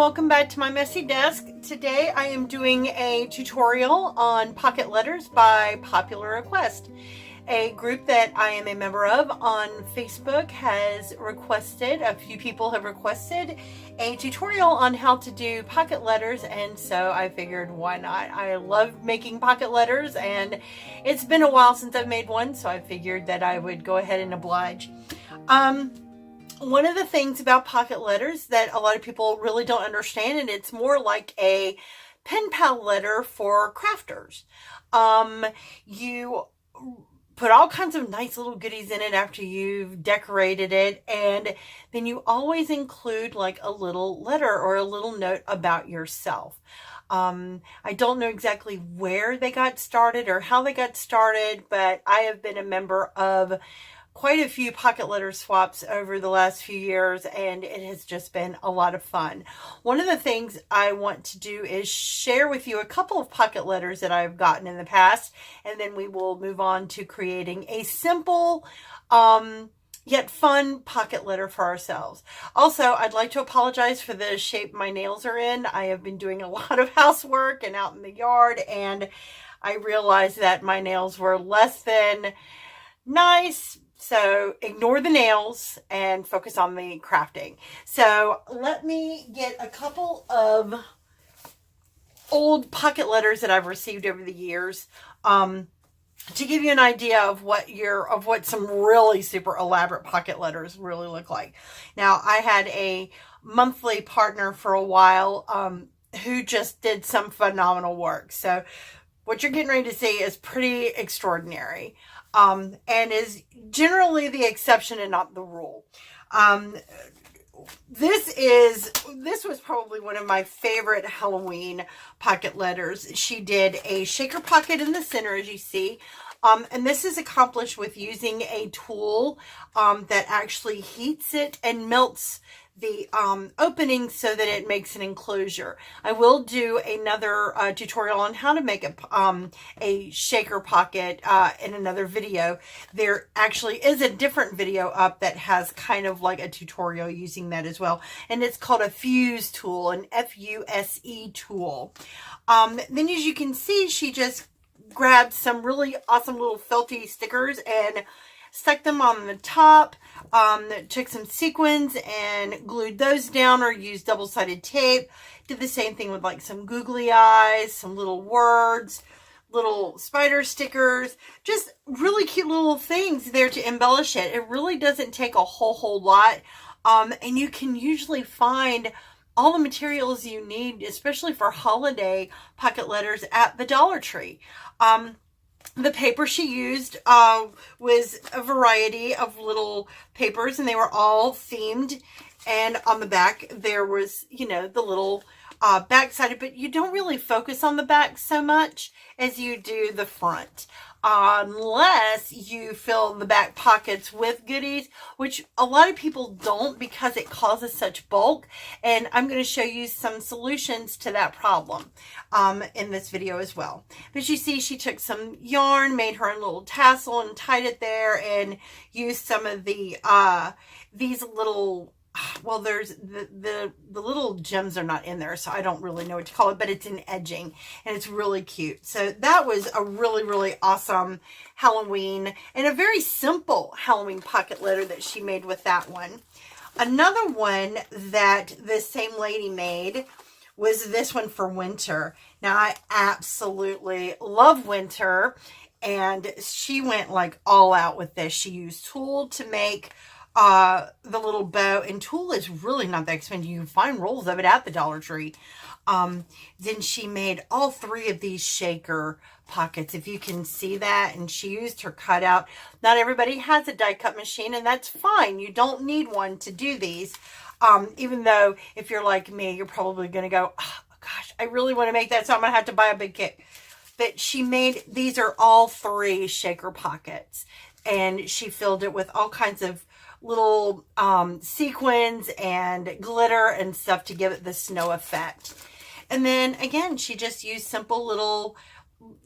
welcome back to my messy desk. Today I am doing a tutorial on pocket letters by popular request. A group that I am a member of on Facebook has requested, a few people have requested a tutorial on how to do pocket letters, and so I figured why not. I love making pocket letters and it's been a while since I've made one, so I figured that I would go ahead and oblige. One of the things about pocket letters that a lot of people really don't understand, and it's more like a pen pal letter for crafters. You put all kinds of nice little goodies in it after you've decorated it, and then you always include like a little letter or a little note about yourself. I don't know exactly where they got started or how they got started, but I have been a member of quite a few pocket letter swaps over the last few years, and it has just been a lot of fun. One of the things I want to do is share with you a couple of pocket letters that I've gotten in the past, and then we will move on to creating a simple yet fun pocket letter for ourselves. Also, I'd like to apologize for the shape my nails are in. I have been doing a lot of housework and out in the yard, and I realized that my nails were less than nice. So ignore the nails and focus on the crafting. So let me get a couple of old pocket letters that I've received over the years to give you an idea of what some really super elaborate pocket letters really look like. Now, I had a monthly partner for a while who just did some phenomenal work. So what you're getting ready to see is pretty extraordinary. And is generally the exception and not the rule. This was probably one of my favorite Halloween pocket letters. She did a shaker pocket in the center, as you see. And this is accomplished with using a tool that actually heats it and melts the opening so that it makes an enclosure. I will do another tutorial on how to make a shaker pocket in another video. There actually is a different video up that has kind of like a tutorial using that as well, and it's called a fuse tool, an F-U-S-E tool. Then as you can see, she just grabbed some really awesome little felty stickers and stuck them on the top, took some sequins and glued those down or used double-sided tape. Did the same thing with like some googly eyes, some little words, little spider stickers, just really cute little things there to embellish it. It really doesn't take a whole lot, and you can usually find all the materials you need, especially for holiday pocket letters, at the Dollar Tree. The paper she used was a variety of little papers, and they were all themed. And on the back, there was, you know, the little back-sided, but you don't really focus on the back so much as you do the front. Unless you fill the back pockets with goodies, which a lot of people don't because it causes such bulk. And I'm going to show you some solutions to that problem in this video as well. But you see, she took some yarn, made her own little tassel and tied it there, and used some of the these little, well, there's the little gems are not in there, so I don't really know what to call it, but it's an edging, and it's really cute. So that was a really awesome Halloween, and a very simple Halloween pocket letter that she made with that one. Another one that this same lady made was this one for winter. Now, I absolutely love winter, and she went like all out with this. She used tulle to make the little bow, and tulle is really not that expensive. You can find rolls of it at the Dollar Tree. Then she made all three of these shaker pockets, if you can see that, and she used her cutout. Not everybody has a die cut machine, and that's fine. You don't need one to do these. Even though if you're like me, you're probably going to go, oh gosh, I really want to make that, so I'm going to have to buy a big kit. But she made, these are all three shaker pockets, and she filled it with all kinds of little sequins and glitter and stuff to give it the snow effect. And then again, she just used simple little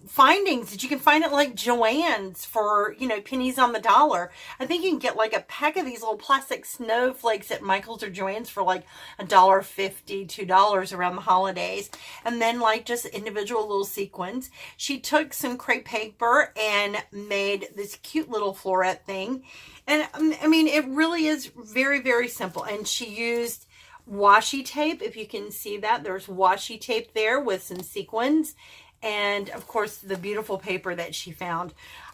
findings that you can find at like Joann's for, you know, pennies on the dollar. I think you can get like a pack of these little plastic snowflakes at Michael's or Joann's for like $1.50, $2 around the holidays. And then like just individual little sequins. She took some crepe paper and made this cute little floret thing. And I mean, it really is very, very simple. And she used washi tape. If you can see that, there's washi tape there with some sequins. And of course, the beautiful paper that she found.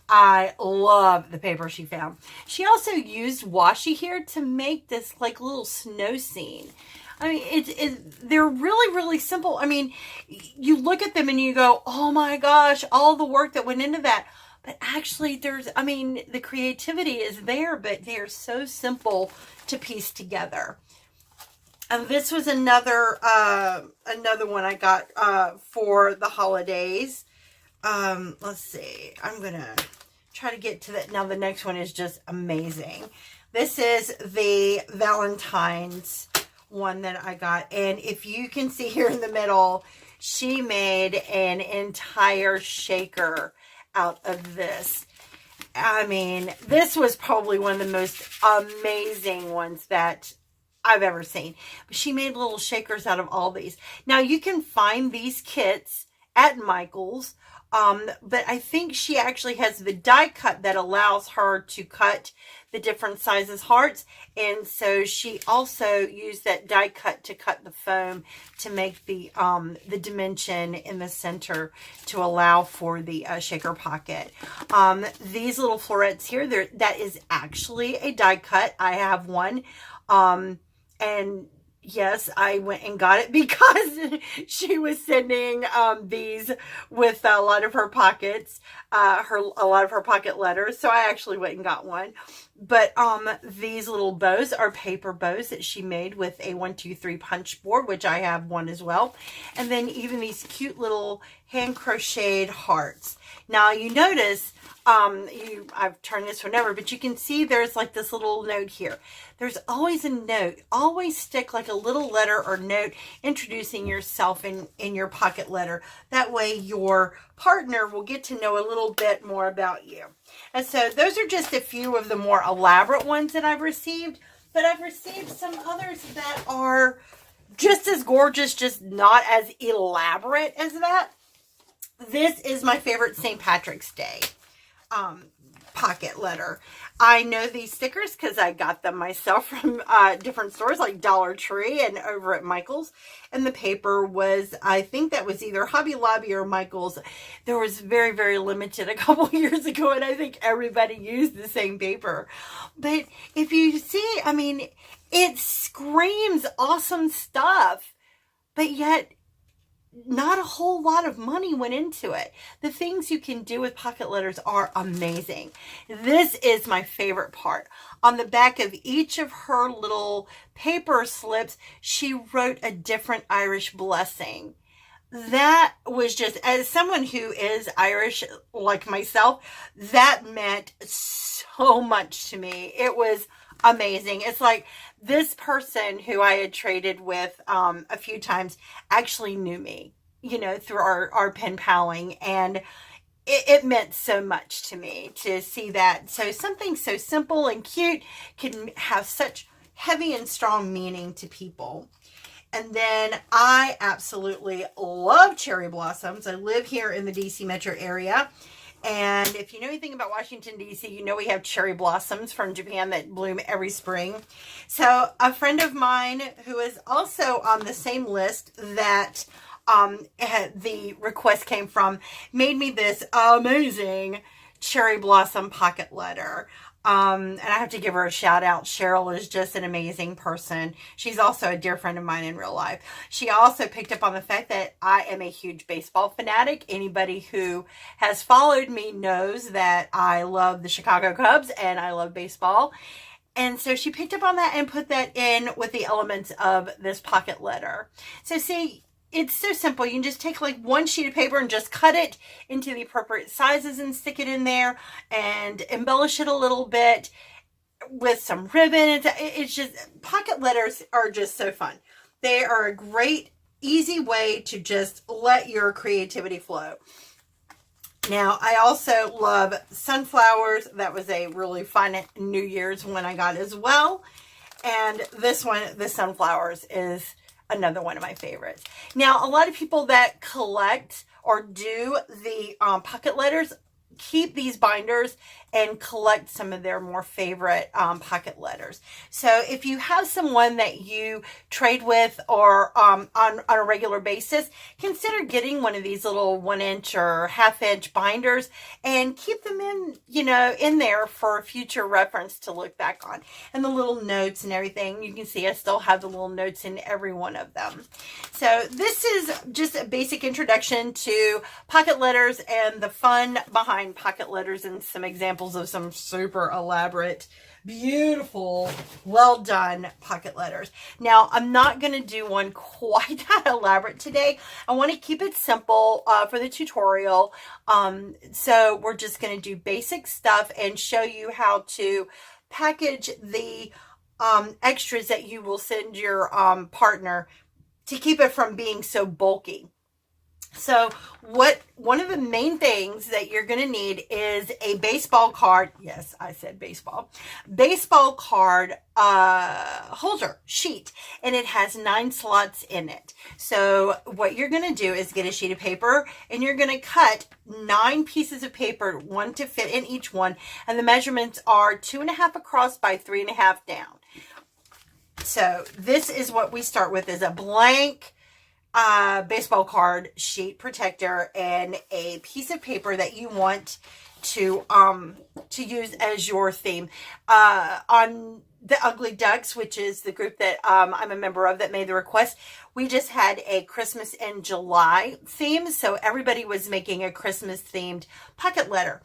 I love the paper she found. She also used washi here to make this like little snow scene. I mean, they're really, really simple. I mean, you look at them and you go, oh my gosh, all the work that went into that. But actually the creativity is there, but they are so simple to piece together. And this was another one I got for the holidays. Let's see. I'm going to try to get to that. Now the next one is just amazing. This is the Valentine's one that I got. And if you can see here in the middle, she made an entire shaker out of this. I mean, this was probably one of the most amazing ones that I've ever seen. But she made little shakers out of all these. Now you can find these kits at Michael's, but I think she actually has the die cut that allows her to cut the different sizes hearts, and so she also used that die cut to cut the foam to make the dimension in the center to allow for the shaker pocket. These little florets here, that is actually a die cut. I have one. And yes, I went and got it because she was sending these with a lot of her pockets, a lot of her pocket letters. So I actually went and got one. But these little bows are paper bows that she made with a 1, 2, 3 punch board, which I have one as well. And then even these cute little hand crocheted hearts. Now you notice, I've turned this one over, but you can see there's like this little note here. There's always a note. Always stick like a little letter or note introducing yourself in your pocket letter. That way your partner will get to know a little bit more about you. And so those are just a few of the more elaborate ones that I've received, but I've received some others that are just as gorgeous, just not as elaborate as that. This is my favorite St. Patrick's Day pocket letter. I know these stickers because I got them myself from different stores like Dollar Tree and over at Michael's. And the paper was, I think that was either Hobby Lobby or Michael's. There was very, very limited a couple years ago, and I think everybody used the same paper. But if you see, I mean, it screams awesome stuff, but yet not a whole lot of money went into it. The things you can do with pocket letters are amazing. This is my favorite part. On the back of each of her little paper slips, she wrote a different Irish blessing. That was just, as someone who is Irish like myself, that meant so much to me. It was amazing. It's like this person who I had traded with a few times actually knew me, you know, through our pen paling, and it meant so much to me to see that. So something so simple and cute can have such heavy and strong meaning to people. And then I absolutely love cherry blossoms. I live here in the DC metro area. And if you know anything about Washington, D.C., you know we have cherry blossoms from Japan that bloom every spring. So a friend of mine who is also on the same list that the request came from made me this amazing cherry blossom pocket letter. And I have to give her a shout out. Cheryl is just an amazing person. She's also a dear friend of mine in real life. She also picked up on the fact that I am a huge baseball fanatic. Anybody who has followed me knows that I love the Chicago Cubs and I love baseball. And so she picked up on that and put that in with the elements of this pocket letter. So see, it's so simple. You can just take like one sheet of paper and just cut it into the appropriate sizes and stick it in there and embellish it a little bit with some ribbon. It's just, pocket letters are just so fun. They are a great, easy way to just let your creativity flow. Now, I also love sunflowers. That was a really fun New Year's one I got as well. And this one, the sunflowers, is another one of my favorites. Now, a lot of people that collect or do the pocket letters keep these binders and collect some of their more favorite pocket letters. So if you have someone that you trade with or on a regular basis, consider getting one of these little 1-inch or 1/2-inch binders and keep them in, you know, in there for future reference to look back on. And the little notes and everything, you can see I still have the little notes in every one of them. So this is just a basic introduction to pocket letters and the fun behind pocket letters and some examples of some super elaborate, beautiful, well done pocket letters. Now, I'm not going to do one quite that elaborate today. I want to keep it simple for the tutorial. So we're just going to do basic stuff and show you how to package the extras that you will send your partner to keep it from being so bulky. So one of the main things that you're going to need is a baseball card. Yes, I said baseball. Baseball card holder sheet, and it has 9 slots in it. So what you're going to do is get a sheet of paper, and you're going to cut 9 pieces of paper, one to fit in each one, and the measurements are 2.5 across by 3.5 down. So this is what we start with, is a blank baseball card sheet protector and a piece of paper that you want to use as your theme. On the Ugly Ducks, which is the group that I'm a member of that made the request, we just had a Christmas in July theme, so everybody was making a Christmas themed pocket letter.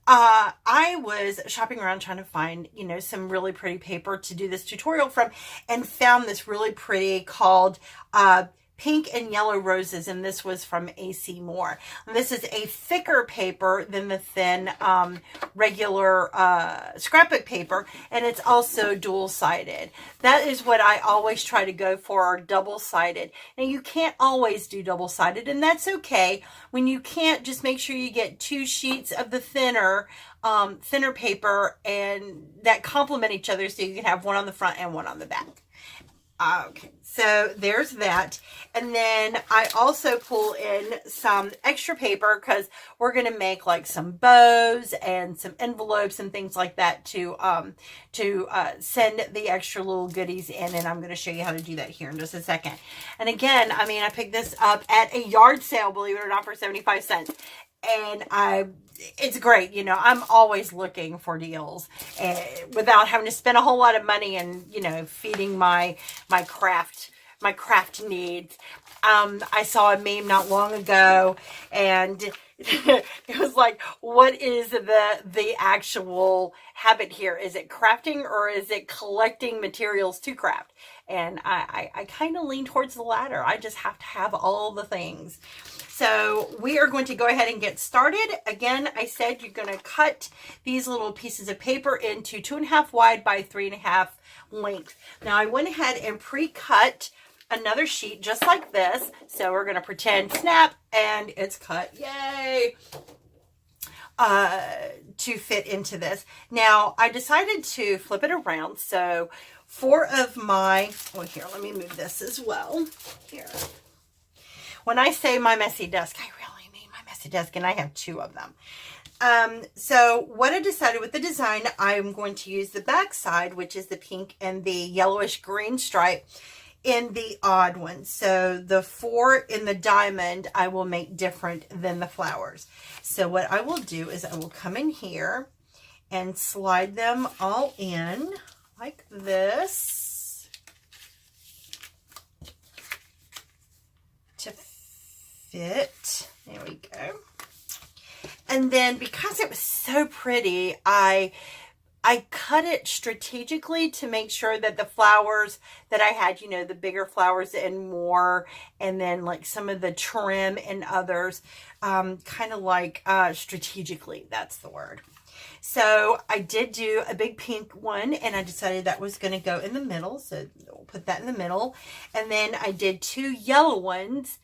I was shopping around trying to find, you know, some really pretty paper to do this tutorial from, and found this really pretty called Pink and Yellow Roses, and this was from AC Moore. This is a thicker paper than the thin regular scrapbook paper, and it's also dual-sided. That is what I always try to go for, double-sided. Now, you can't always do double-sided, and that's okay. When you can't, just make sure you get 2 sheets of the thinner paper, and that complement each other, so you can have one on the front and one on the back. Okay, so there's that. And then I also pull in some extra paper because we're going to make like some bows and some envelopes and things like that to send the extra little goodies in. And I'm going to show you how to do that here in just a second. And again, I mean, I picked this up at a yard sale, believe it or not, for 75 cents. And it's great. You know, I'm always looking for deals without having to spend a whole lot of money and, you know, feeding my craft needs. I saw a meme not long ago, and it was like, what is the actual habit here? Is it crafting or is it collecting materials to craft? And I kind of lean towards the latter. I just have to have all the things. So we are going to go ahead and get started. Again, I said you're going to cut these little pieces of paper into 2.5 wide by 3.5 length. Now I went ahead and pre-cut another sheet just like this. So we're going to pretend snap and it's cut. Yay! To fit into this. Now I decided to flip it around. So 4 of my, well, here, let me move this as well. Here. When I say my messy desk, I really mean my messy desk, and I have 2 of them. So what I decided with the design, I'm going to use the back side, which is the pink and the yellowish green stripe, in the odd one. So the 4 in the diamond, I will make different than the flowers. So what I will do is I will come in here and slide them all in like this to fit. There we go. And then because it was so pretty, I cut it strategically to make sure that the flowers that I had, you know, the bigger flowers and more, and then like some of the trim and others, kind of like strategically, that's the word. So I did do a big pink one, and I decided that was going to go in the middle. So we'll put that in the middle. And then I did 2 yellow ones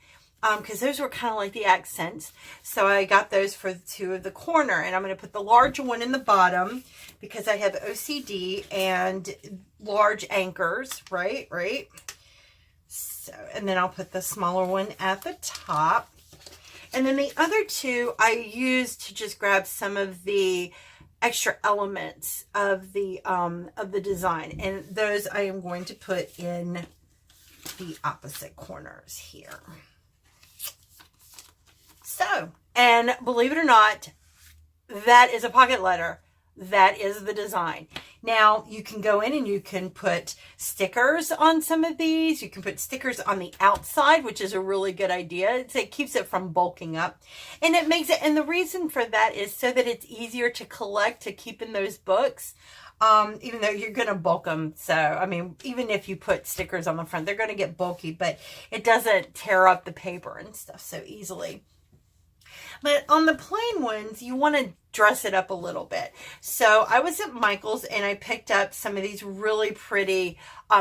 because those were kind of like the accents. So I got those for the two of the corner, and I'm going to put the larger one in the bottom because I have OCD and large anchors, right? So, and then I'll put the smaller one at the top. And then the other two I used to just grab some of the extra elements of the design, and those I am going to put in the opposite corners here. So, and believe it or not, that is a pocket letter. That is the design. Now, you can go in and you can put stickers on some of these. You can put stickers on the outside, which is a really good idea. It keeps it from bulking up. And it makes it, and the reason for that is so that it's easier to collect, to keep in those books, even though you're going to bulk them. So, I mean, even if you put stickers on the front, they're going to get bulky, but it doesn't tear up the paper and stuff so easily. But on the plain ones, you want to dress it up a little bit. So I was at Michael's and I picked up some of these really pretty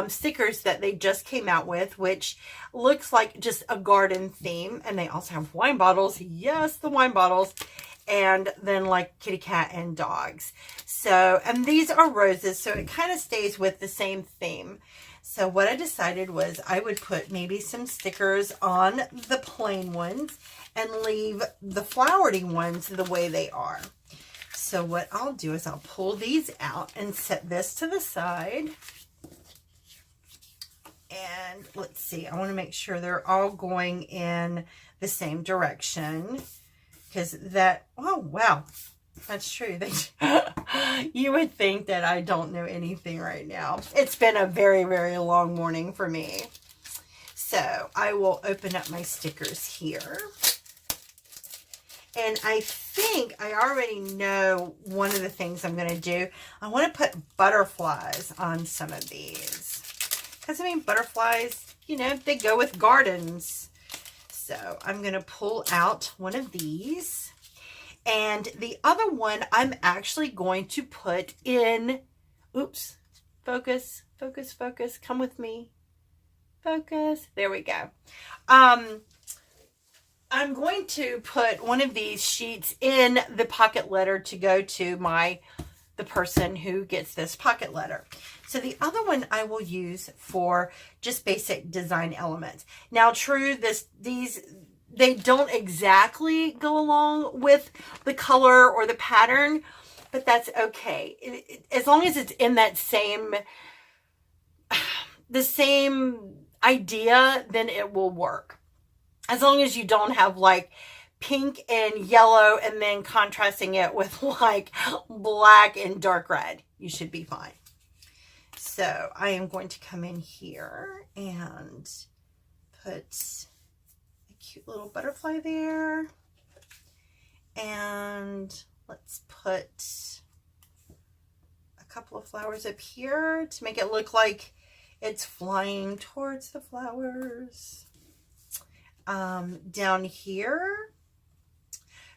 stickers that they just came out with, which looks like just a garden theme. And they also have wine bottles. Yes, the wine bottles. And then like kitty cat and dogs. So, and these are roses. So it kind of stays with the same theme. So what I decided was I would put maybe some stickers on the plain ones and leave the flowery ones the way they are. So what I'll do is I'll pull these out and set this to the side. And let's see, I want to make sure they're all going in the same direction. Because that, oh wow, that's true. You would think that I don't know anything right now. It's been a very, very long morning for me. So I will open up my stickers here. And I think I already know one of the things I'm going to do. I want to put butterflies on some of these. Because, I mean, butterflies, you know, they go with gardens. So I'm going to pull out one of these. And the other one I'm actually going to put in, oops, focus, focus, focus, come with me. Focus, there we go. I'm going to put one of these sheets in the pocket letter to go to the person who gets this pocket letter. So the other one I will use for just basic design elements. Now, true, these they don't exactly go along with the color or the pattern, but that's okay. As long as it's in that the same idea, then it will work. As long as you don't have like pink and yellow and then contrasting it with like black and dark red, you should be fine. So I am going to come in here and put a cute little butterfly there. And let's put a couple of flowers up here to make it look like it's flying towards the flowers. Down here,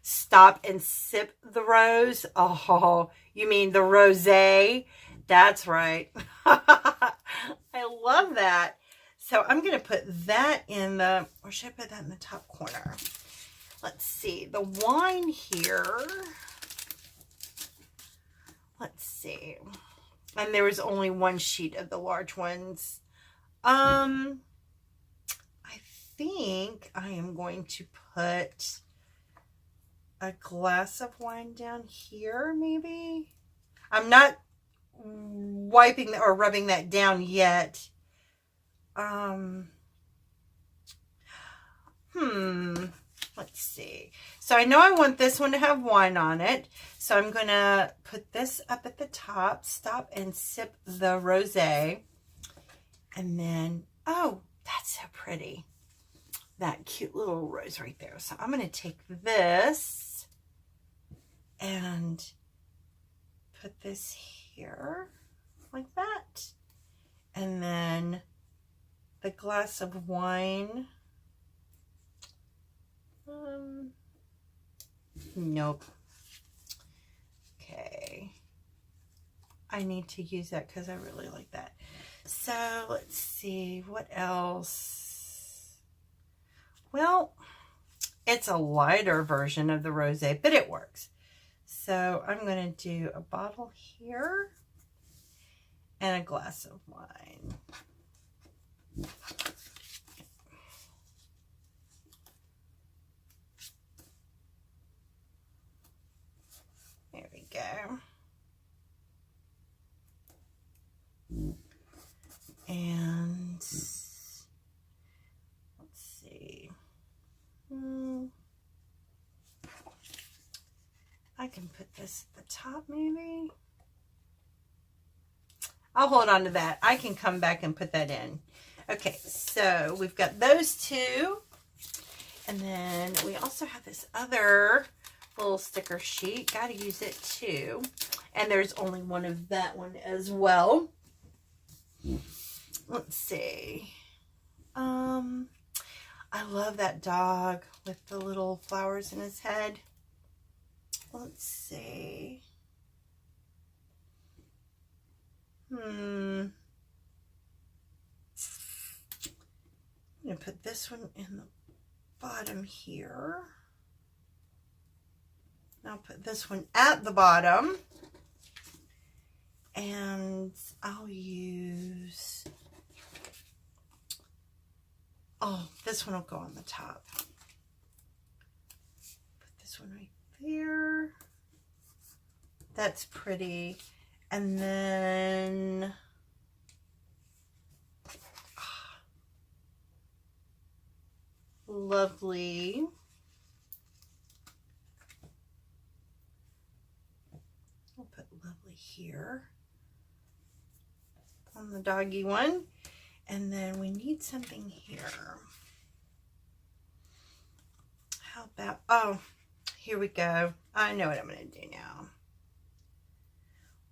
stop and sip the rose. Oh, you mean the rosé? That's right. I love that. So I'm going to put that in the, or should I put that in the top corner? Let's see, the wine here. Let's see. And there was only one sheet of the large ones. I think I am going to put a glass of wine down here, maybe. I'm not wiping or rubbing that down yet. Let's see. So I know I want this one to have wine on it. So I'm going to put this up at the top, stop and sip the rosé. And then, oh, that's so pretty. That cute little rose right there. So I'm going to take this and put this here like that. And then the glass of wine. Nope. Okay. I need to use that because I really like that. So let's see what else. Well, it's a lighter version of the rosé, but it works. So I'm going to do a bottle here and a glass of wine. There we go. And let's see. I can put this at the top maybe. I'll hold on to that. I can come back and put that in. Okay, so we've got those two. And then we also have this other little sticker sheet. Got to use it too. And there's only one of that one as well. Let's see. I love that dog with the little flowers in his head. Let's see. I'm going to put this one in the bottom here. I'll put this one at the bottom. And I'll use... Oh, this one will go on the top. Put this one right there. That's pretty. And then lovely. I'll put lovely here on the doggy one. And then we need something here. How about, oh, here we go. I know what I'm going to do now.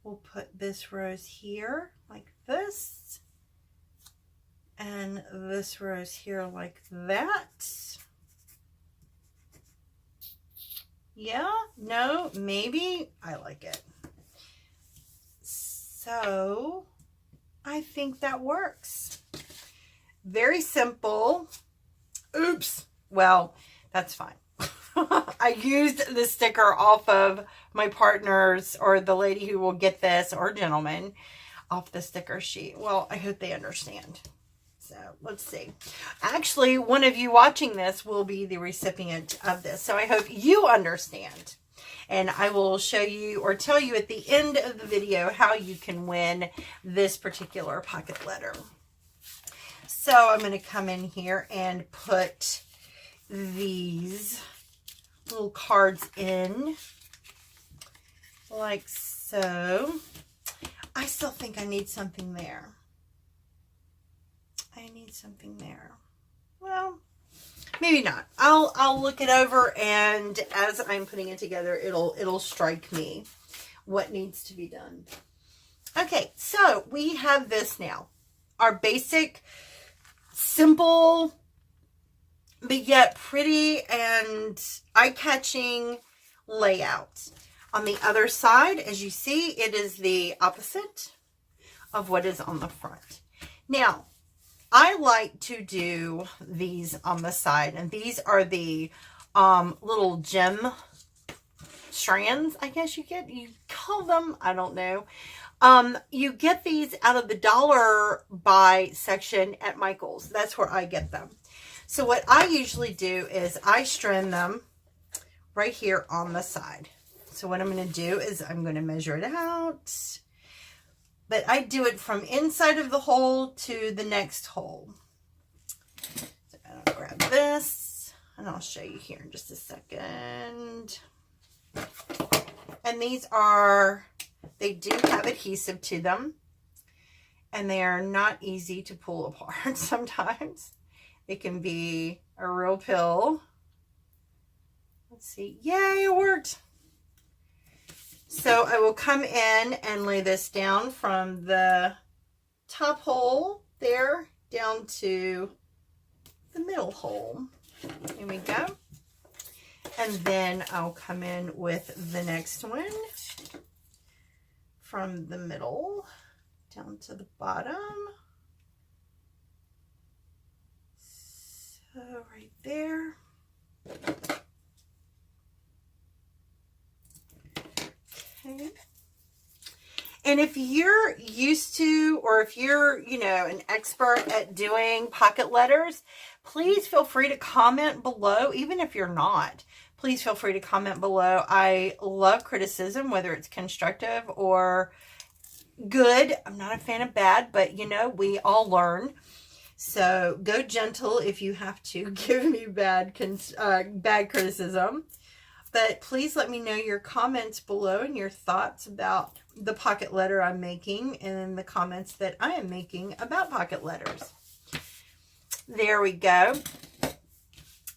We'll put this rose here like this. And this rose here like that. Yeah, no, maybe. I like it. So I think that works. Very simple. Oops. Well, that's fine. I used the sticker off of my partner's, or the lady who will get this, or gentleman, off the sticker sheet. Well, I hope they understand. So let's see. Actually, one of you watching this will be the recipient of this. So I hope you understand. And I will show you or tell you at the end of the video how you can win this particular pocket letter. So I'm going to come in here and put these little cards in like so. I still think I need something there. I need something there. Well, maybe not. I'll look it over, and as I'm putting it together, it'll strike me what needs to be done. Okay, so we have this now. Our basic, simple, but yet pretty and eye-catching layout. On the other side, as you see, it is the opposite of what is on the front. Now, I like to do these on the side, and these are the little gem strands, I guess you call them, I don't know. You get these out of the dollar buy section at Michael's. That's where I get them. So what I usually do is I strand them right here on the side. So what I'm going to do is I'm going to measure it out. But I do it from inside of the hole to the next hole. So I'll grab this, and I'll show you here in just a second. And these are, they do have adhesive to them. And they are not easy to pull apart sometimes. It can be a real pill. Let's see. Yay, it worked. So I will come in and lay this down from the top hole there down to the middle hole. Here we go. And then I'll come in with the next one from the middle down to the bottom. So right there. Okay. And if you're used to, or if you're, an expert at doing pocket letters, please feel free to comment below. Even if you're not, please feel free to comment below. I love criticism, whether it's constructive or good. I'm not a fan of bad, but we all learn. So go gentle if you have to give me bad criticism. But please let me know your comments below and your thoughts about the pocket letter I'm making and the comments that I am making about pocket letters. There we go.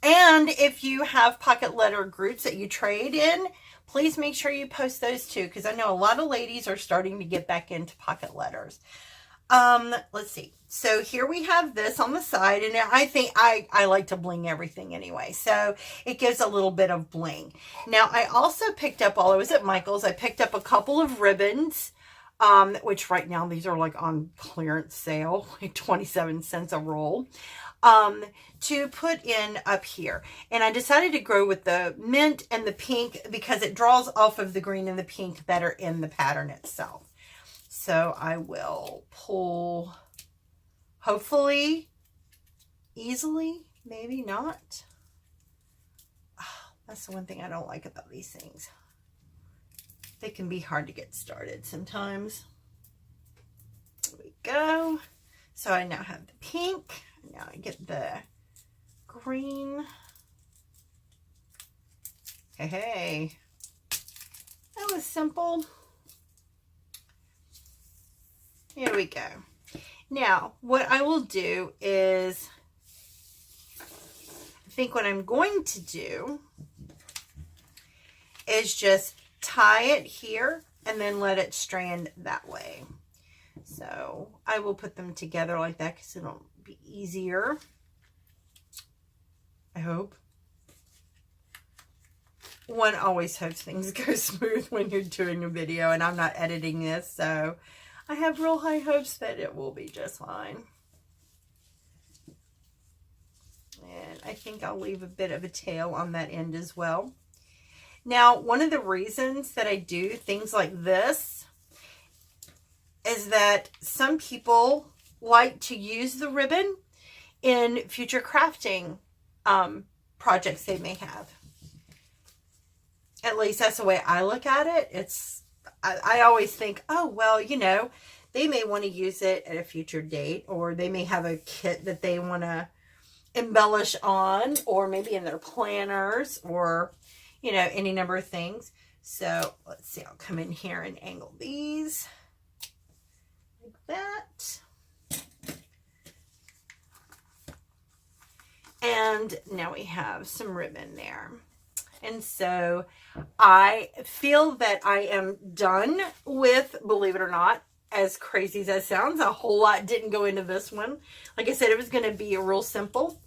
And if you have pocket letter groups that you trade in, please make sure you post those too, because I know a lot of ladies are starting to get back into pocket letters. Let's see. So here we have this on the side, and I think I like to bling everything anyway, so it gives a little bit of bling. Now, I also picked up, while I was at Michael's, I picked up a couple of ribbons, which right now these are like on clearance sale, like 27 cents a roll, to put in up here. And I decided to go with the mint and the pink because it draws off of the green and the pink that are in the pattern itself. So I will pull, hopefully, easily, maybe not. Oh, that's the one thing I don't like about these things. They can be hard to get started sometimes. There we go. So I now have the pink. Now I get the green. Hey, that was simple. Here we go. Now, what I will do is, I think what I'm going to do is just tie it here and then let it strand that way. So I will put them together like that because it'll be easier. I hope. One always hopes things go smooth when you're doing a video, and I'm not editing this, so I have real high hopes that it will be just fine. And I think I'll leave a bit of a tail on that end as well. Now, one of the reasons that I do things like this is that some people like to use the ribbon in future crafting projects they may have. At least that's the way I look at it. I always think, oh, well, they may want to use it at a future date, or they may have a kit that they want to embellish on, or maybe in their planners, or, any number of things. So let's see, I'll come in here and angle these like that. And now we have some ribbon there. And so I feel that I am done with, believe it or not, as crazy as that sounds, a whole lot didn't go into this one. Like I said, it was going to be real simple.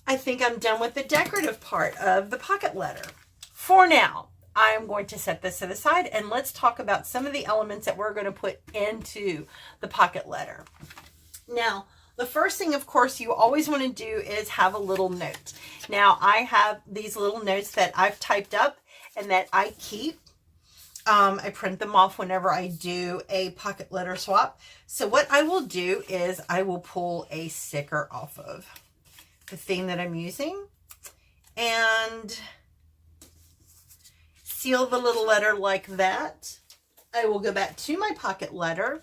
I think I'm done with the decorative part of the pocket letter. For now, I am going to set this to the side, and let's talk about some of the elements that we're going to put into the pocket letter. Now, the first thing, of course, you always want to do is have a little note. Now, I have these little notes that I've typed up and that I keep. I print them off whenever I do a pocket letter swap. So what I will do is I will pull a sticker off of the thing that I'm using and seal the little letter like that. I will go back to my pocket letter,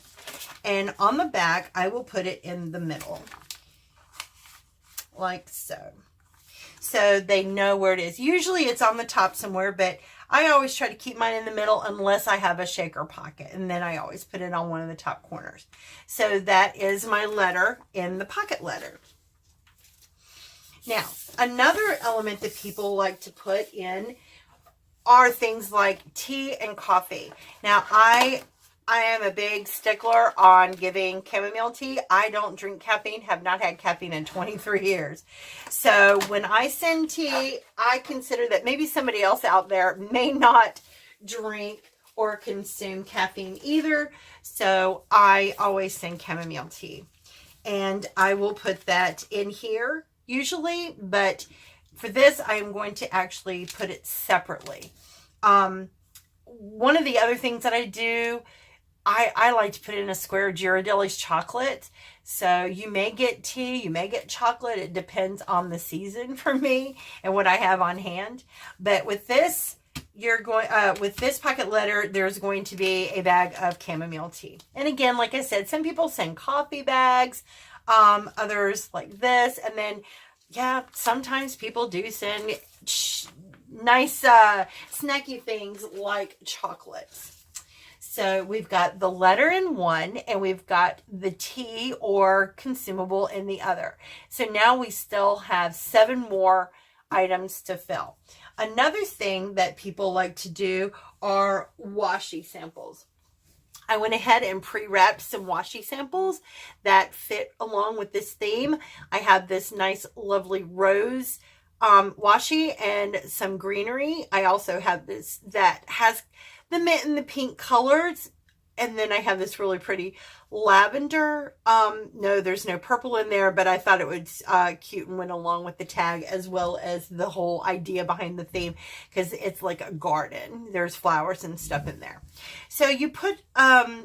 and on the back, I will put it in the middle, like so. So they know where it is. Usually it's on the top somewhere, but I always try to keep mine in the middle unless I have a shaker pocket, and then I always put it on one of the top corners. So that is my letter in the pocket letter. Now, another element that people like to put in are things like tea and coffee. Now, I am a big stickler on giving chamomile tea. I don't drink caffeine, have not had caffeine in 23 years. So when I send tea, I consider that maybe somebody else out there may not drink or consume caffeine either. So I always send chamomile tea. And I will put that in here usually, but for this, I am going to actually put it separately. One of the other things that I do, I like to put in a square of Ghirardelli's chocolate. So you may get tea, you may get chocolate. It depends on the season for me and what I have on hand. But with this, with this pocket letter, there's going to be a bag of chamomile tea. And again, like I said, some people send coffee bags, others like this. And then, yeah, sometimes people do send nice snacky things like chocolates. So we've got the letter in one, and we've got the tea or consumable in the other. So now we still have 7 more items to fill. Another thing that people like to do are washi samples. I went ahead and pre-wrapped some washi samples that fit along with this theme. I have this nice, lovely rose washi and some greenery. I also have this that has the mint and the pink colors. And then I have this really pretty lavender. No, there's no purple in there, but I thought it was cute and went along with the tag as well as the whole idea behind the theme, because it's like a garden. There's flowers and stuff in there. So you put,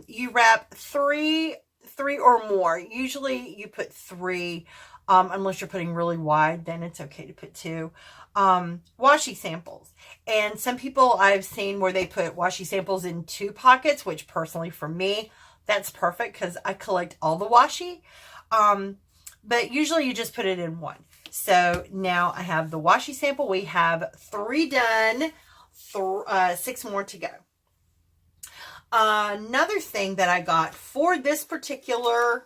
you wrap three or more. Usually you put 3, unless you're putting really wide, then it's okay to put 2. Washi samples. And some people I've seen where they put washi samples in 2 pockets, which personally for me, that's perfect because I collect all the washi. But usually you just put it in 1. So now I have the washi sample. We have 3 done, 6 more to go. Another thing that I got for this particular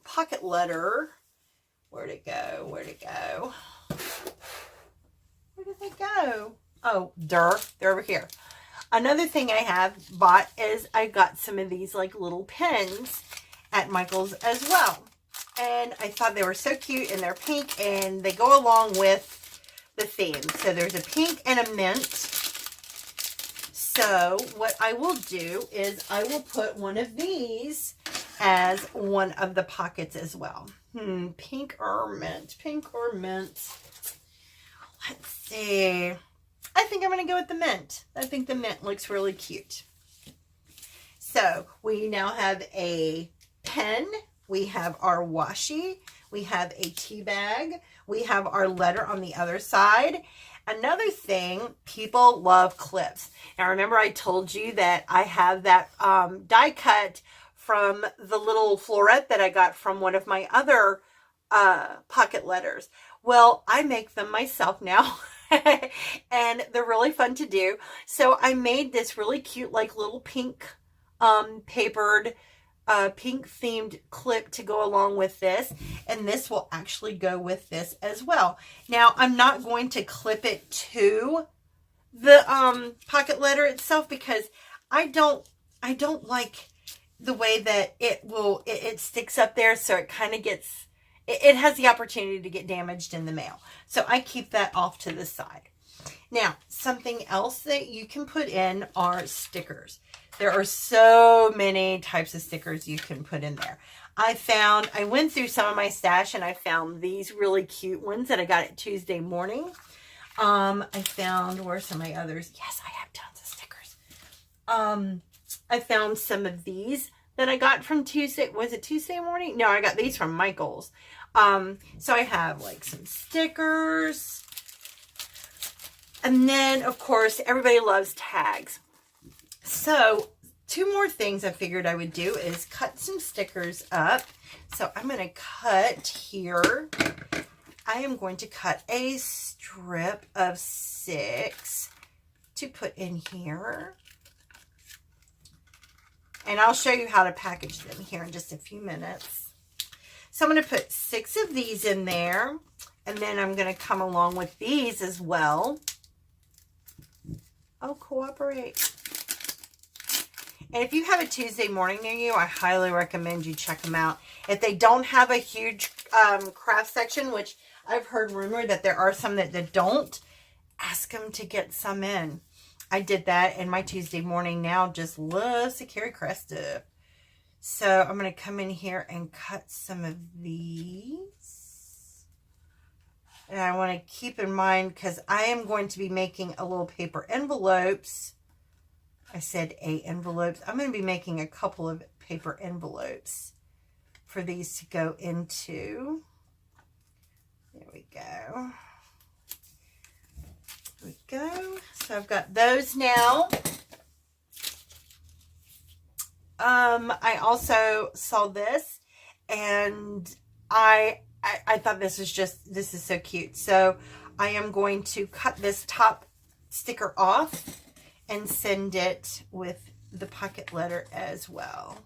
pocket letter, where'd it go? Where did they go? Oh, they're over here. Another thing I have bought is I got some of these like little pens at Michael's as well. And I thought they were so cute, and they're pink, and they go along with the theme. So there's a pink and a mint. So what I will do is I will put one of these as one of the pockets as well. Pink or mint? Pink or mint? Let's see. I think I'm going to go with the mint. I think the mint looks really cute. So we now have a pen. We have our washi. We have a tea bag. We have our letter on the other side. Another thing, people love clips. Now remember I told you that I have that die cut from the little floret that I got from one of my other pocket letters. Well, I make them myself now. And they're really fun to do. So I made this really cute, like little pink papered, pink themed clip to go along with this. And this will actually go with this as well. Now, I'm not going to clip it to the pocket letter itself because I don't like the way that it sticks up there. So it kind of gets, it has the opportunity to get damaged in the mail. So I keep that off to the side. Now, something else that you can put in are stickers. There are so many types of stickers you can put in there. I went through some of my stash and I found these really cute ones that I got at Tuesday morning. I found, where's some of my others? Yes, I have tons of stickers. I found some of these that I got from Tuesday. Was it Tuesday morning? No, I got these from Michael's. So I have like some stickers. And then, of course, everybody loves tags. So 2 more things I figured I would do is cut some stickers up. So I'm going to cut here. I am going to cut a strip of 6 to put in here. And I'll show you how to package them here in just a few minutes. So I'm going to put 6 of these in there. And then I'm going to come along with these as well. Oh, cooperate. And if you have a Tuesday morning near you, I highly recommend you check them out. If they don't have a huge craft section, which I've heard rumored that there are some that don't, ask them to get some in. I did that, and my Tuesday morning now just loves to carry craft stuff. So I'm going to come in here and cut some of these. And I want to keep in mind, because I am going to be making a little paper envelopes. I said envelopes. I'm going to be making a couple of paper envelopes for these to go into. There we go. There we go. So I've got those now. I also saw this, and I thought this is so cute. So I am going to cut this top sticker off and send it with the pocket letter as well.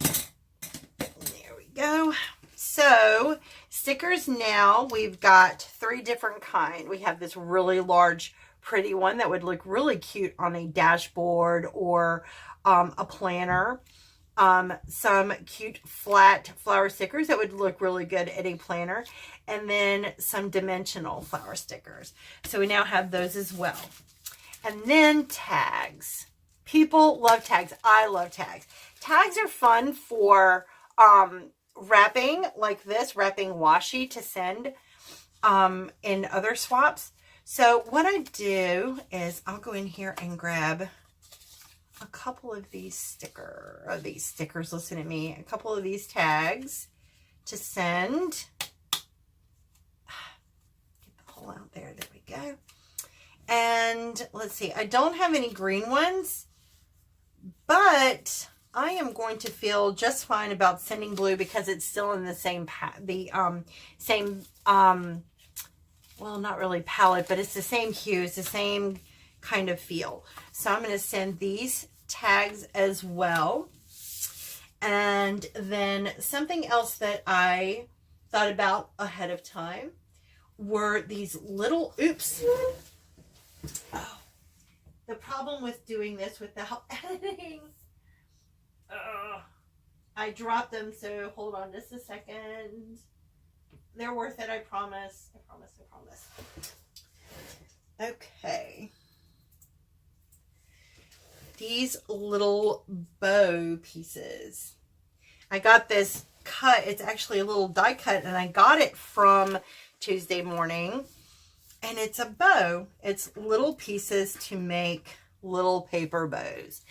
There we go. So stickers now, we've got 3 different kinds. We have this really large, pretty one that would look really cute on a dashboard or a planner. Some cute flat flower stickers that would look really good at a planner, and then some dimensional flower stickers. So we now have those as well. And then tags. People love tags. I love tags. Tags are fun for wrapping like this, wrapping washi to send in other swaps. So what I do is I'll go in here and grab a couple of these stickers, listen to me, a couple of these tags to send. Get the hole out there. There we go. And let's see, I don't have any green ones, but I am going to feel just fine about sending blue because it's still in the same well, not really palette, but it's the same hue, it's the same kind of feel. So I'm going to send these tags as well. And then something else that I thought about ahead of time were these little, oops. Oh, the problem with doing this without editing, I dropped them, so hold on just a second. They're worth it, I promise. I promise, I promise. Okay. These little bow pieces. I got this cut. It's actually a little die cut, and I got it from Tuesday Morning. And it's a bow. It's little pieces to make little paper bows.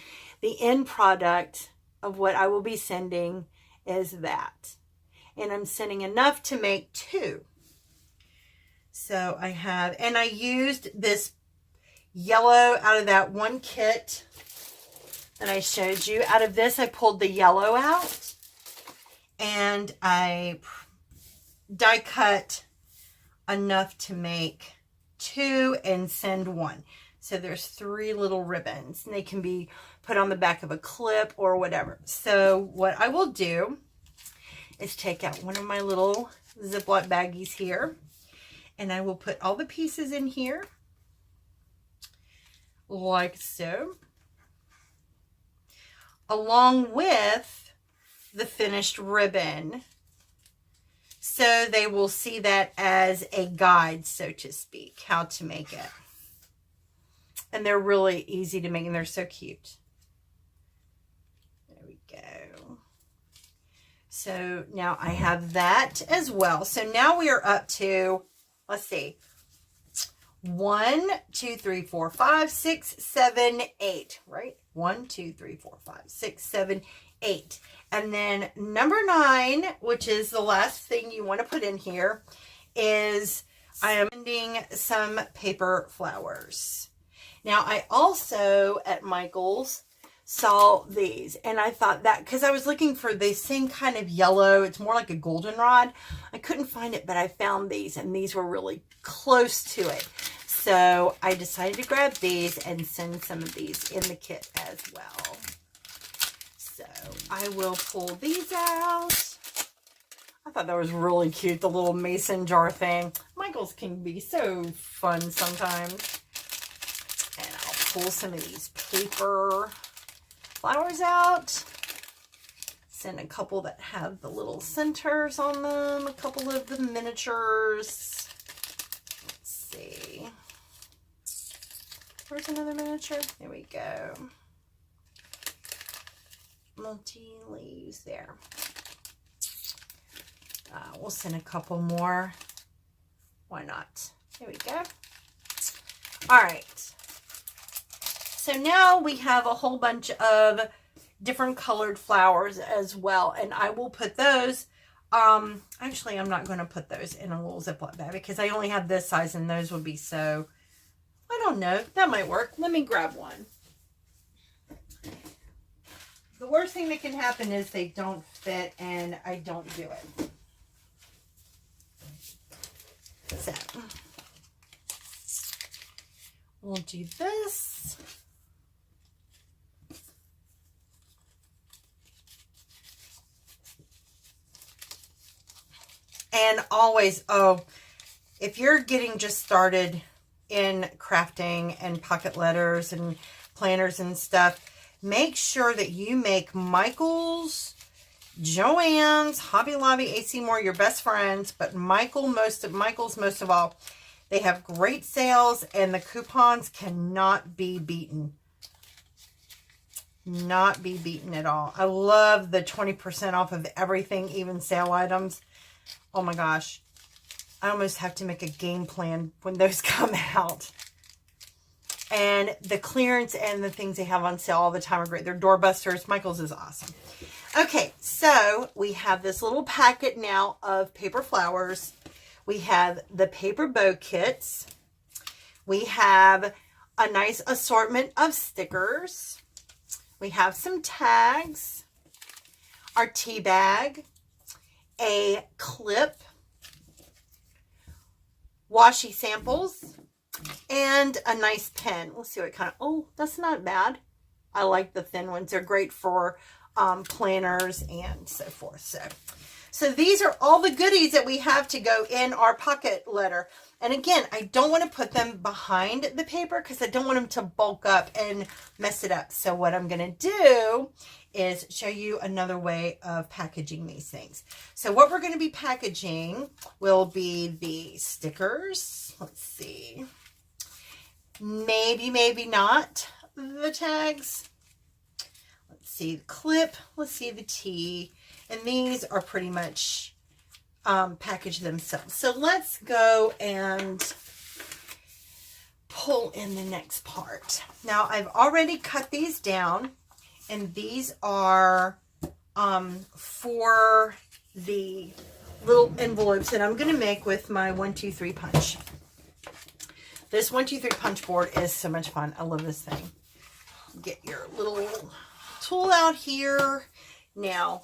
The end product of what I will be sending is that. And I'm sending enough to make 2. So I have, and I used this yellow out of that one kit that I showed you. Out of this, I pulled the yellow out, and I die cut enough to make 2 and send 1. So there's 3 little ribbons, and they can be put on the back of a clip or whatever. So what I will do is take out one of my little Ziploc baggies here, and I will put all the pieces in here like so, along with the finished ribbon, so they will see that as a guide, so to speak, how to make it. And they're really easy to make, and they're so cute. There we go. So now I have that as well. So now we are up to, let's see, 1, 2, 3, 4, 5, 6, 7, 8, right? 1, 2, 3, 4, 5, 6, 7, 8. And then number 9, which is the last thing you want to put in here, is I am sending some paper flowers. Now I also at Michael's saw these, and I thought that because I was looking for the same kind of yellow, it's more like a goldenrod. I couldn't find it, but I found these, and these were really close to it. So I decided to grab these and send some of these in the kit as well. So I will pull these out. I thought that was really cute, the little mason jar thing. Michael's can be so fun sometimes. And I'll pull some of these paper flowers out. Send a couple that have the little centers on them, a couple of the miniatures. Let's see. Where's another miniature? There we go. Multi-leaves there. We'll send a couple more. Why not? There we go. All right. So now we have a whole bunch of different colored flowers as well. And I will put those, actually I'm not going to put those in a little Ziploc bag because I only have this size and those would be so, I don't know, that might work. Let me grab one. The worst thing that can happen is they don't fit and I don't do it. So, we'll do this. And always, oh, if you're getting just started in crafting and pocket letters and planners and stuff, make sure that you make Michael's, Joann's, Hobby Lobby, AC Moore your best friends, but Michael's most of all. They have great sales and the coupons cannot be beaten. Not be beaten at all. I love the 20% off of everything, even sale items. Oh my gosh. I almost have to make a game plan when those come out. And the clearance and the things they have on sale all the time are great. They're doorbusters. Michael's is awesome. Okay, so we have this little packet now of paper flowers. We have the paper bow kits. We have a nice assortment of stickers. We have some tags, our tea bag, a clip, washi samples, and a nice pen. Let's see what kind of, oh, that's not bad. I like the thin ones. They're great for planners and so forth. So these are all the goodies that we have to go in our pocket letter. And again, I don't want to put them behind the paper because I don't want them to bulk up and mess it up. So what I'm going to do is show you another way of packaging these things. So what we're going to be packaging will be the stickers. Let's see. Maybe not the tags. Let's see the clip. Let's see the tea. And these are pretty much packaged themselves. So let's go and pull in the next part. Now I've already cut these down, and these are for the little envelopes that I'm going to make with my 1, 2, 3 punch. This 1, 2, 3 punch board is so much fun. I love this thing. Get your little tool out here. Now,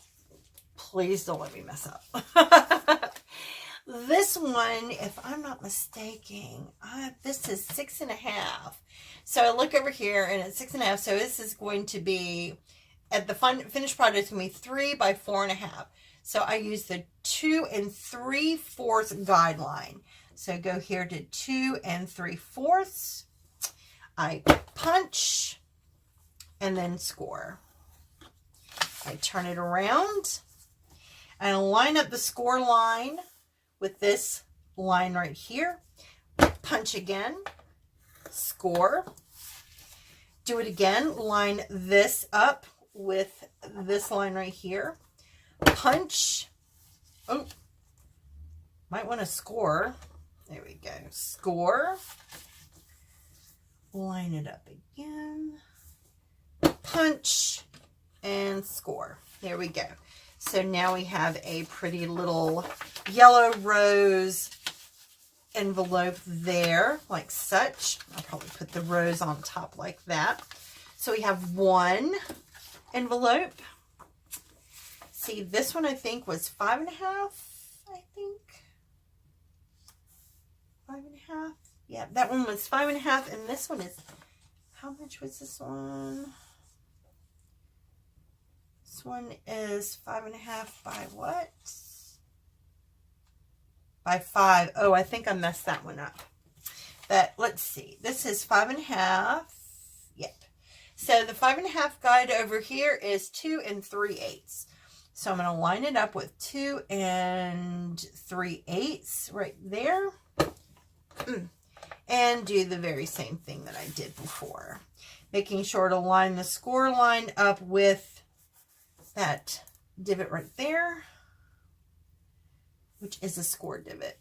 please don't let me mess up. This one, if I'm not mistaken, this is 6.5. So I look over here and it's 6.5. So this is going to be, at the finished product, it's going to be 3 by 4.5. So I use the 2 3/4 guideline. So go here to 2 3/4. I punch and then score. I turn it around and line up the score line with this line right here. Punch again, score. Do it again, line this up with this line right here. Punch. Oh, might want to score. There we go. Score. Line it up again. Punch and score. There we go. So now we have a pretty little yellow rose envelope there, like such. I'll probably put the rose on top like that. So we have one envelope. See, this one I think was 5.5, I think. 5.5. Yeah, that one was 5.5, and this one is, how much was this one? This one is 5.5 by what? By 5. Oh, I think I messed that one up. But let's see. This is 5.5. Yep. So the 5.5 guide over here is 2 3/8. So I'm going to line it up with 2 3/8 right there. And do the very same thing that I did before. Making sure to line the score line up with that divot right there. which is a score divot.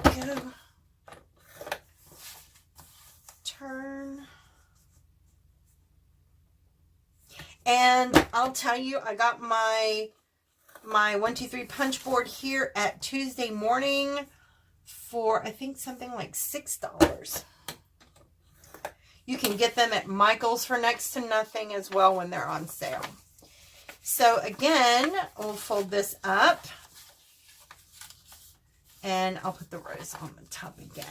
There we go. Turn. And I'll tell you, I got my 123 punch board here at Tuesday morning for, I think, something like $6. You can get them at Michael's for next to nothing as well when they're on sale. So again, we'll fold this up and I'll put the rose on the top again.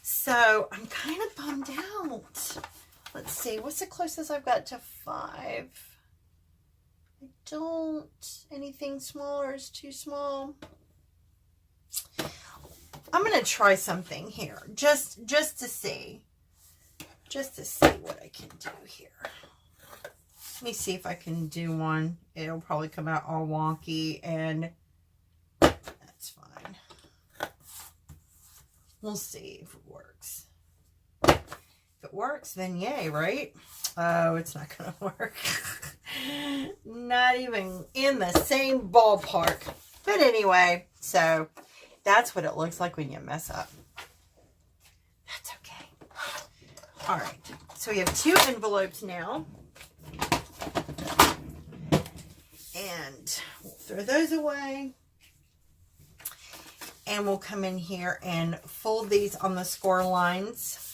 So I'm kind of bummed out. Let's see, what's the closest I've got to 5? I don't. Anything smaller is too small. I'm going to try something here, just to see what I can do here. Let me see if I can do one. It'll probably come out all wonky, and that's fine. We'll see if it works. If it works, then yay, right? Oh, it's not going to work. Not even in the same ballpark. But anyway, so that's what it looks like when you mess up. That's okay. All right, so we have 2 envelopes now. And we'll throw those away. And we'll come in here and fold these on the score lines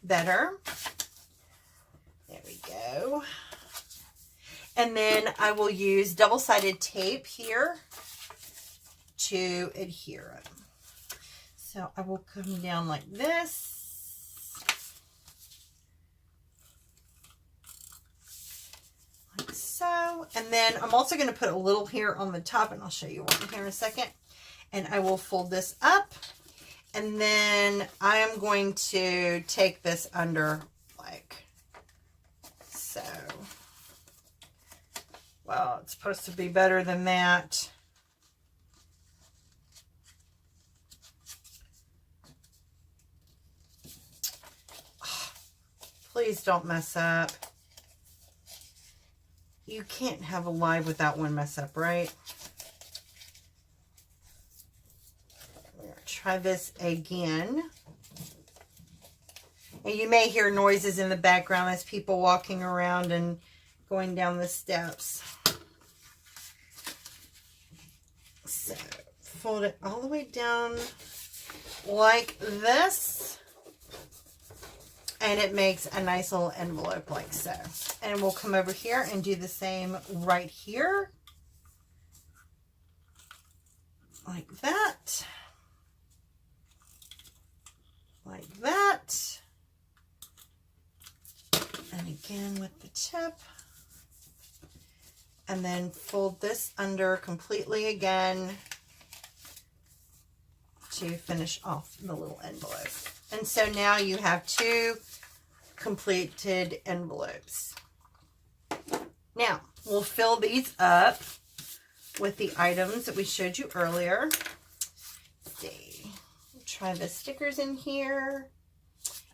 better. There we go. And then I will use double-sided tape here to adhere them. So I will come down like this. Like so. And then I'm also going to put a little here on the top, and I'll show you one here in a second. And I will fold this up. And then I am going to take this under like so. Well, it's supposed to be better than that. Please don't mess up. You can't have a live without one mess up, right? We're going to try this again. And you may hear noises in the background as people walking around and going down the steps. So, fold it all the way down like this. And it makes a nice little envelope like so. And we'll come over here and do the same right here. Like that. Like that. And again with the tip. And then fold this under completely again to finish off the little envelope. And so now you have 2 completed envelopes. Now, we'll fill these up with the items that we showed you earlier. Let's see. We'll try the stickers in here.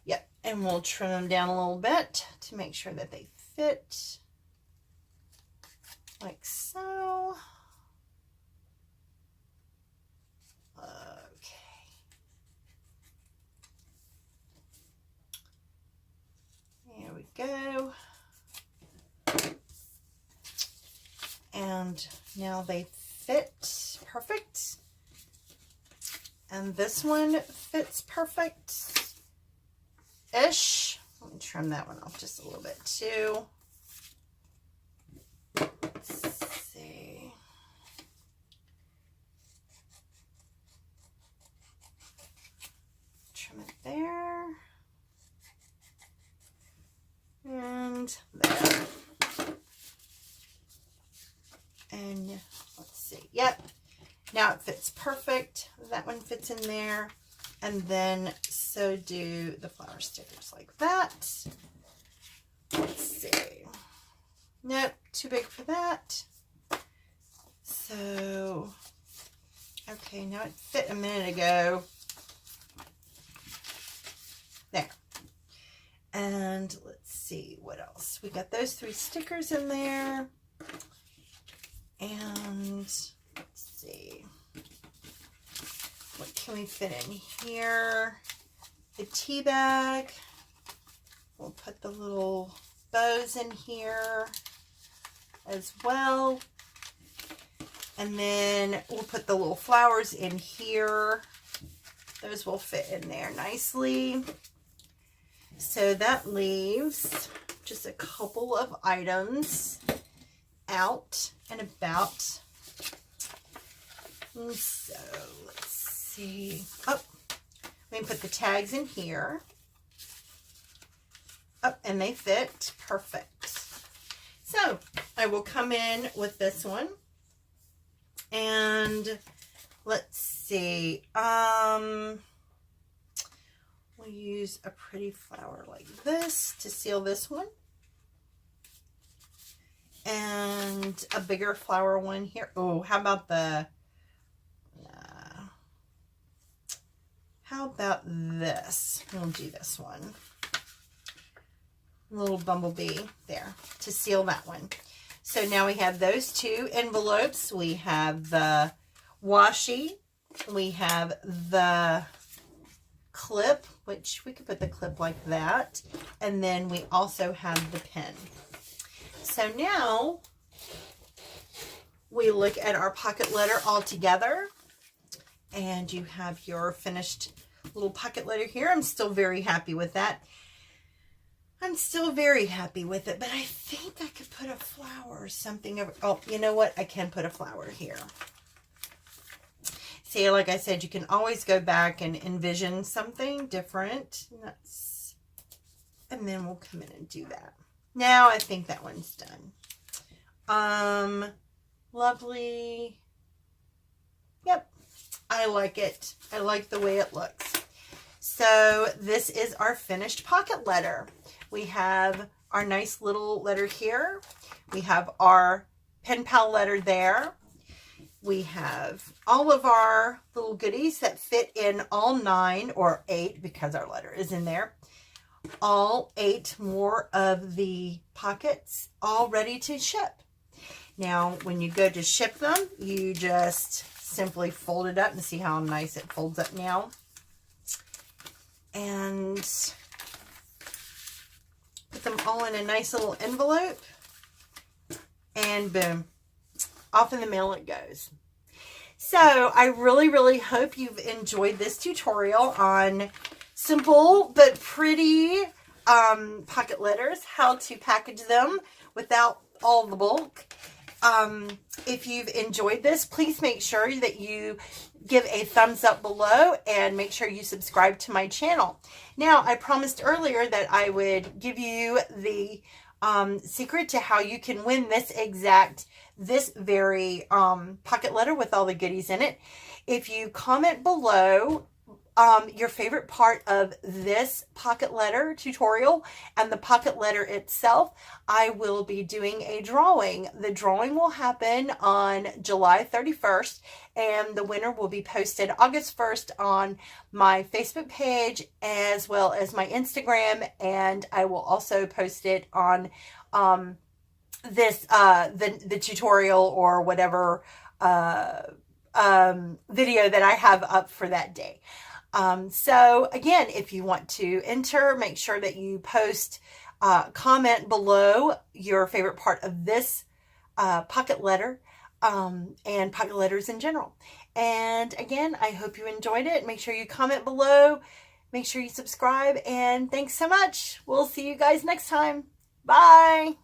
Yep, and we'll trim them down a little bit to make sure that they fit. Like so. There we go. And now they fit perfect. And this one fits perfect-ish. Let me trim that one off just a little bit too. Let's see. Trim it there. And there. And let's see. Yep. Now it fits perfect. That one fits in there. And then so do the flower stickers like that. Let's see. Nope, too big for that. So, okay, now it fit a minute ago. There. And let's see what else. We got those 3 stickers in there. And let's see, what can we fit in here? The tea bag. We'll put the little bows in here as well. And then we'll put the little flowers in here. Those will fit in there nicely. So that leaves just a couple of items out and about. And so let's see. Oh, let me put the tags in here. Oh, and they fit perfect. So I will come in with this one. And let's see. We'll use a pretty flower like this to seal this one. And a bigger flower one here. Oh, how about this? We'll do this one. A little bumblebee there to seal that one. So now we have those two envelopes. We have the washi. We have the clip, which we could put the clip like that. And then we also have the pen. So now we look at our pocket letter all together. And you have your finished little pocket letter here. I'm still very happy with that. I'm still very happy with it, but I think I could put a flower or something over. Oh, you know what? I can put a flower here. See, like I said, you can always go back and envision something different. And then we'll come in and do that. Now I think that one's done. Lovely. Yep. I like it. I like the way it looks. So this is our finished pocket letter. We have our nice little letter here. We have our pen pal letter there. We have all of our little goodies that fit in all 9 or 8 because our letter is in there. All 8 more of the pockets all ready to ship. Now, when you go to ship them, you just simply fold it up and see how nice it folds up now. And put them all in a nice little envelope. And boom, off in the mail it goes. So I really hope you've enjoyed this tutorial on simple but pretty pocket letters, how to package them without all the bulk. If you've enjoyed this, please make sure that you give a thumbs up below and make sure you subscribe to my channel. Now, I promised earlier that I would give you the secret to how you can win this very pocket letter with all the goodies in it. If you comment below your favorite part of this pocket letter tutorial and the pocket letter itself, I will be doing a drawing. The drawing will happen on July 31st and the winner will be posted August 1st on my Facebook page as well as my Instagram, and I will also post it on the tutorial or whatever video that I have up for that day. So again, if you want to enter, make sure that you comment below your favorite part of this pocket letter and pocket letters in general. And again, I hope you enjoyed it. Make sure you comment below, make sure you subscribe, and thanks so much. We'll see you guys next time. Bye.